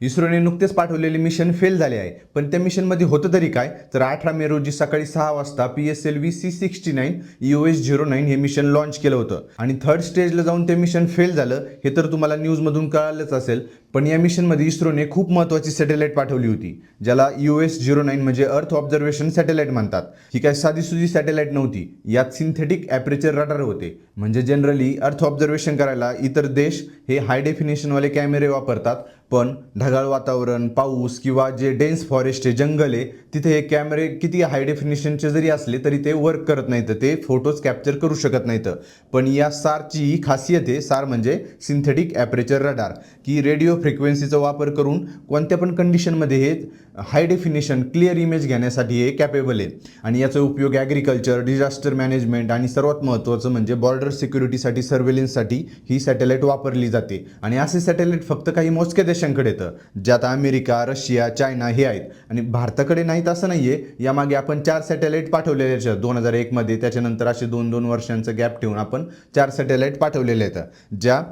इस्रोने नुकतेच पाठवलेले मिशन फेल झाले आहे, पण त्या मिशनमध्ये होतं तरी काय? तर 18 मे रोजी सकाळी 6 वाजता PSLV C69 EOS-09 हे मिशन लॉन्च केलं होतं आणि थर्ड स्टेजला जाऊन ते मिशन फेल झालं हे तर तुम्हाला न्यूजमधून कळालंच असेल. पण या मिशनमध्ये इस्रोने खूप महत्त्वाची सॅटेलाईट पाठवली होती, ज्याला EOS-09 म्हणजे अर्थ ऑब्झर्वेशन सॅटेलाईट म्हणतात. ही काय साधीसुधी सॅटेलाईट नव्हती, यात सिंथेटिक ॲपरेचर रडार होते. म्हणजे जनरली अर्थ ऑब्झर्वेशन करायला इतर देश हे हाय डेफिनेशनवाले कॅमेरे वापरतात, पण ढगाळ वातावरण, पाऊस किंवा जे डेन्स फॉरेस्ट आहे, जंगल आहे, तिथे हे कॅमेरे किती हाय डेफिनेशनचे जरी असले तरी ते वर्क करत नाहीत, ते फोटोज कॅप्चर करू शकत नाहीत. पण या सारची ही खासियत आहे, सार म्हणजे सिंथेटिक ॲपरेचर रडार, की रेडिओ फ्रिक्वेन्सीचा वापर करून कोणत्या पण कंडिशनमध्ये हे हाय डेफिनेशन क्लिअर इमेज घेण्यासाठी हे कॅपेबल आहे. आणि याचा उपयोग ॲग्रिकल्चर, डिझास्टर मॅनेजमेंट आणि सर्वात महत्त्वाचं म्हणजे बॉर्डर सिक्युरिटीसाठी, सर्वेलन्ससाठी ही सॅटेलाईट वापरली जाते. आणि असे सॅटेलाईट फक्त काही मोजक्या देशांकडे येतं, ज्यात अमेरिका, रशिया, चायना हे आहेत. आणि भारताकडे नाहीत असं नाही आहे. यामागे आपण 4 सॅटेलाईट पाठवलेले आहेत 2001 मध्ये. त्याच्यानंतर असे 2-2 वर्षांचं गॅप ठेवून आपण 4 सॅटेलाईट पाठवलेले आहेत, ज्या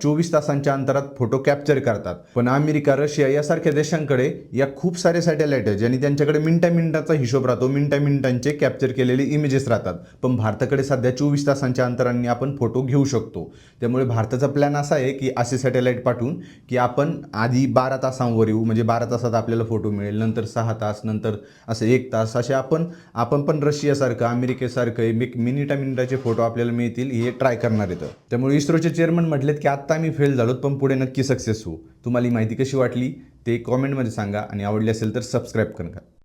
24 तासांच्या अंतरात फोटो कॅप्चर करतात. पण अमेरिका, रशिया यासारख्या देशांकडे या खूप सारे सॅटेलाईट आहेत, ज्यांनी त्यांच्याकडे मिनिटाचा हिशोब राहतो, मिनिटांचे कॅप्चर केलेले इमेजेस राहतात. पण भारताकडे सध्या 24 तासांच्या अंतराने आपण फोटो घेऊ शकतो. त्यामुळे भारताचा प्लॅन असा आहे की असे सॅटेलाईट पाठवून की आपण आधी 12 तासांवर येऊ, म्हणजे 12 तासात आपल्याला फोटो मिळेल, नंतर 6 तास, नंतर असं 1 तास, असे आपण पण रशियासारखं, अमेरिकेसारखं मिनिटाचे फोटो आपल्याला मिळतील हे ट्राय करणार आहेत. त्यामुळे इस्रोचे चेअरमन म्हटलेत की आत्ता आम्ही फेल झालोत, पण पुढे नक्की सक्सेस होऊ. तुम्हाला ही माहिती कशी वाटली ते कॉमेंटमध्ये सांगा आणि आवडली असेल तर सबस्क्राईब करा.